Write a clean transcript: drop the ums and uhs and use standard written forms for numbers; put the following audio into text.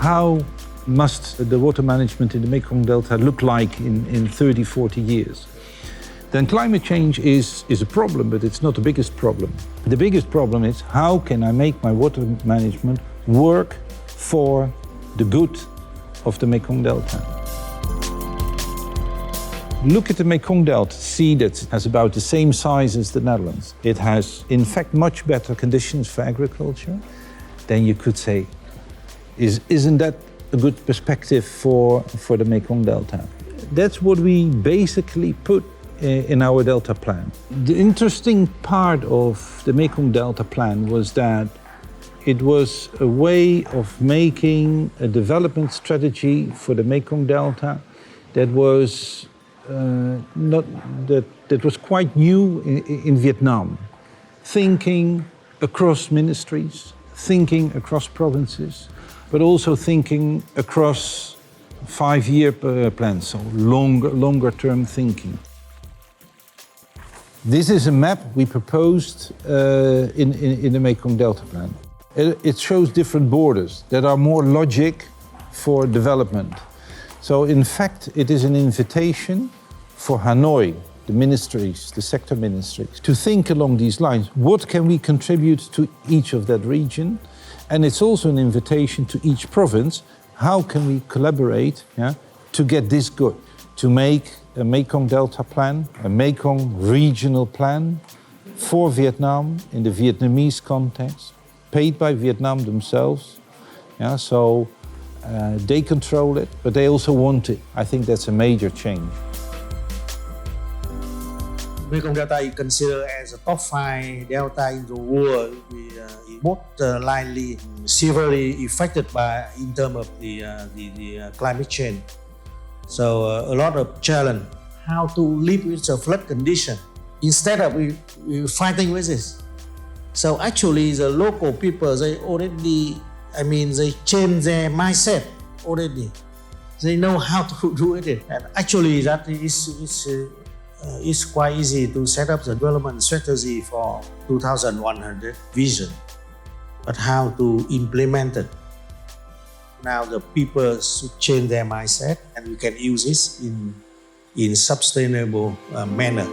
how must the water management in the Mekong Delta look like in 30, 40 years? Then climate change is a problem, but it's not the biggest problem. The biggest problem is how can I make my water management work for the good of the Mekong Delta? Look at the Mekong Delta, see that it has about the same size as the Netherlands. It has, in fact, much better conditions for agriculture. Then you could say, isn't that a good perspective for the Mekong Delta? That's what we basically put in our Delta plan. The interesting part of the Mekong Delta plan was that it was a way of making a development strategy for the Mekong Delta that was that was quite new in Vietnam. Thinking across ministries, thinking across provinces, but also thinking across 5-year plans, so longer term thinking. This is a map we proposed in the Mekong Delta plan. It shows different borders that are more logic for development. So in fact, it is an invitation for Hanoi, the ministries, the sector ministries, to think along these lines. What can we contribute to each of that region? And it's also an invitation to each province. How can we collaborate to get this good? To make a Mekong Delta plan, a Mekong regional plan for Vietnam in the Vietnamese context, paid by Vietnam themselves. So they control it, but they also want it. I think that's a major change. Mekong Delta is considered as a top 5 delta in the world. We most likely severely affected by in terms of the climate change. So a lot of challenge how to live with the flood condition instead of we fighting with this. So actually the local people, they already, they change their mindset already. They know how to do it. And actually that is quite easy to set up the development strategy for 2100 vision. But how to implement it? Now the people should change their mindset and we can use this in sustainable manner.